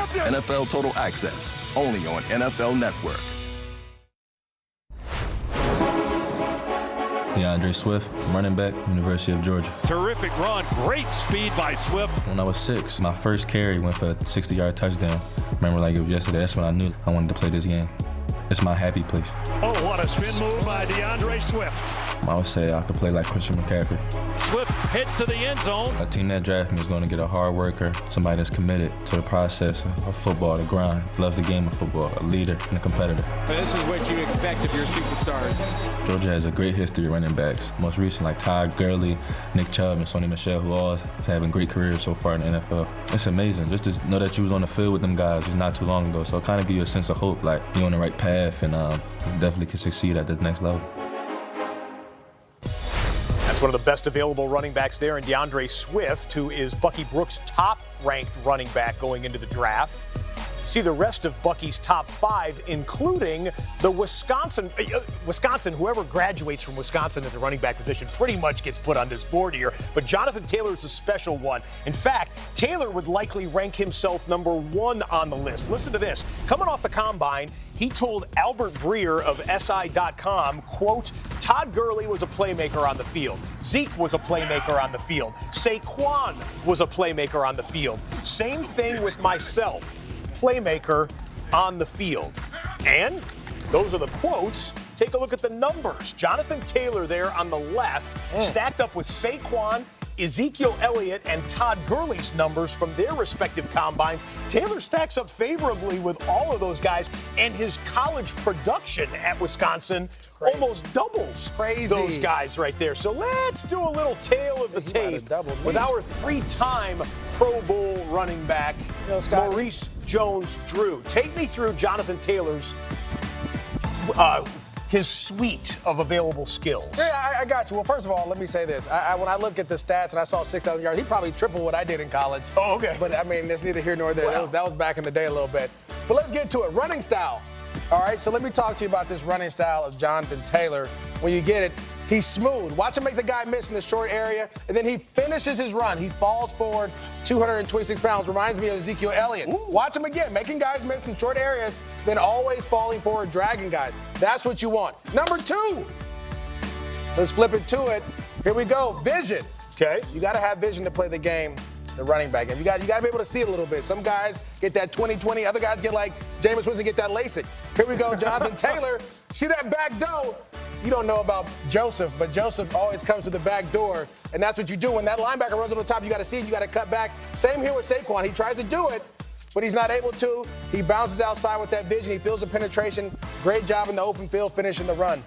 NFL Total Access, only on NFL Network. DeAndre Swift, running back, University of Georgia. Terrific run, great speed by Swift. When I was 6, my first carry went for a 60-yard touchdown. Remember like it was yesterday, that's when I knew I wanted to play this game. It's my happy place. Oh, what a spin move by DeAndre Swift. I would say I could play like Christian McCaffrey. Swift heads to the end zone. A team that drafted me is going to get a hard worker, somebody that's committed to the process of football, the grind, loves the game of football, a leader and a competitor. This is what you expect of your superstars. Georgia has a great history of running backs. Most recent, like Todd Gurley, Nick Chubb, and Sonny Michel, who all is having great careers so far in the NFL. It's amazing just to know that you was on the field with them guys just not too long ago. So it kind of gives you a sense of hope, like you're on the right path and definitely can succeed at the next level. That's one of the best available running backs there in DeAndre Swift, who is Bucky Brooks' top-ranked running back going into the draft. See the rest of Bucky's top 5, including the Wisconsin, whoever graduates from Wisconsin at the running back position pretty much gets put on this board here. But Jonathan Taylor is a special one. In fact, Taylor would likely rank himself number 1 on the list. Listen to this. Coming off the combine, he told Albert Breer of SI.com, quote, Todd Gurley was a playmaker on the field. Zeke was a playmaker on the field. Saquon was a playmaker on the field. Same thing with myself. Playmaker on the field. And those are the quotes. Take a look at the numbers. Jonathan Taylor there on the left, stacked up with Saquon, Ezekiel Elliott, and Todd Gurley's numbers from their respective combines. Taylor stacks up favorably with all of those guys, and his college production at Wisconsin almost doubles those guys right there. So let's do a little tale of the tape with our 3-time Pro Bowl running back, Maurice Jones-Drew. Take me through Jonathan Taylor's his suite of available skills. Yeah, I got you. Well, first of all, let me say this. When I look at the stats and I saw 6,000 yards, he probably tripled what I did in college. Oh, okay. But, I mean, that's neither here nor there. Wow. That was back in the day a little bit. But let's get to it. Running style. All right, so let me talk to you about this running style of Jonathan Taylor. When you get it, he's smooth. Watch him make the guy miss in the short area, and then he finishes his run. He falls forward 226 pounds. Reminds me of Ezekiel Elliott. Ooh. Watch him again, making guys miss in short areas, then always falling forward, dragging guys. That's what you want. Number 2. Let's flip it to it. Here we go. Vision. Okay. You got to have vision to play the game, the running back game. You got to be able to see it a little bit. Some guys get that 20/20. Other guys get like Jameis Winston, get that LASIK. Here we go. Jonathan Taylor. See that back door? You don't know about Joseph, but Joseph always comes to the back door, and that's what you do. When that linebacker runs on the top, you got to see it. You got to cut back. Same here with Saquon. He tries to do it, but he's not able to. He bounces outside with that vision. He feels the penetration. Great job in the open field, finishing the run.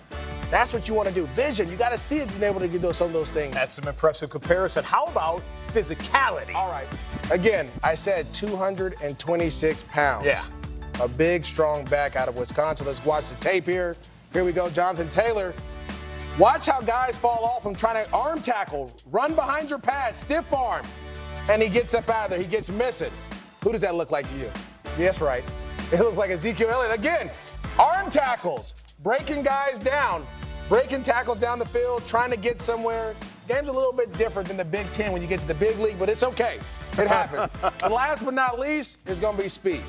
That's what you want to do. Vision. You got to see it, being able to do some of those things. That's some impressive comparison. How about physicality? All right. Again, I said 226 pounds. Yeah. A big, strong back out of Wisconsin. Let's watch the tape here. Here we go, Jonathan Taylor. Watch how guys fall off from trying to arm tackle, run behind your pad, stiff arm, and he gets up out of there. He gets missing. Who does that look like to you? Yes, right. It looks like Ezekiel Elliott. Again, arm tackles, breaking guys down, breaking tackles down the field, trying to get somewhere. Game's a little bit different than the Big Ten when you get to the big league, but it's okay. It happens. And last but not least is going to be speed.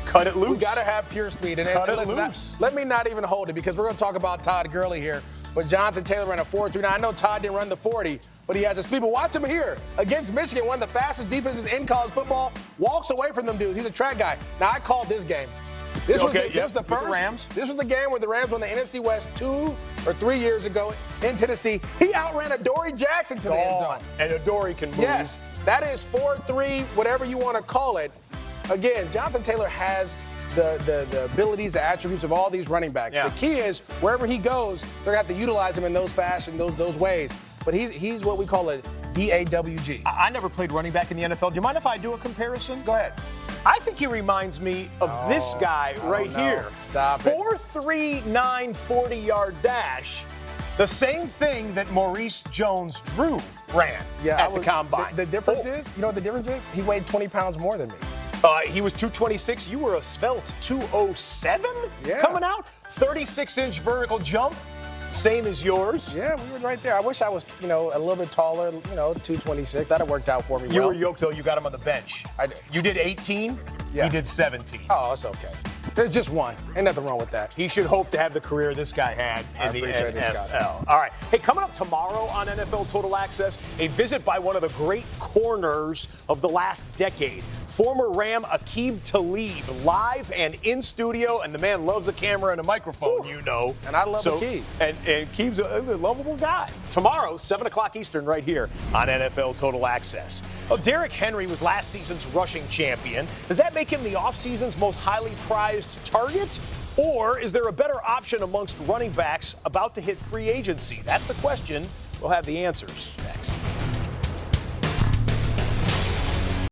Cut it loose. We got to have pure speed. And listen, let me not even hold it because we're going to talk about Todd Gurley here. But Jonathan Taylor ran a 4.3. Now, I know Todd didn't run the 40, but he has the speed. But watch him here. Against Michigan, one of the fastest defenses in college football, walks away from them dudes. He's a track guy. Now, I called this game. This was the first. The Rams. This was the game where the Rams won the NFC West 2 or 3 years ago in Tennessee. He outran Adoree Jackson to the end zone. And Adoree can move. Yes, that is 4.3, whatever you want to call it. Again, Jonathan Taylor has the abilities, the attributes of all these running backs. Yeah. The key is wherever he goes, they're going to have to utilize him in those fashion, those ways. But he's what we call a DAWG. I never played running back in the NFL. Do you mind if I do a comparison? Go ahead. I think he reminds me of this guy right here. Stop it. 4.39 40-yard dash. The same thing that Maurice Jones-Drew ran at the combine. The difference is, you know what the difference is? He weighed 20 pounds more than me. He was 226. You were a svelte 207 coming out. 36-inch vertical jump. Same as yours. Yeah, we were right there. I wish I was, a little bit taller, 226. That would have worked out for me You well. were yoked, though. You got him on the bench. You did 18. Yeah. He did 17. Oh, it's okay. There's just one. Ain't nothing wrong with that. He should hope to have the career this guy had in the appreciate NFL. this guy. All right. Hey, coming up tomorrow on NFL Total Access, a visit by one of the great corners of the last decade. Former Ram Aqib Talib, live and in studio, and the man loves a camera and a microphone, And I love Aqib. And Aqib's a lovable guy. Tomorrow, 7 o'clock Eastern, right here on NFL Total Access. Oh, Derrick Henry was last season's rushing champion. Does that make him the offseason's most highly prized target? Or is there a better option amongst running backs about to hit free agency? That's the question. We'll have the answers next.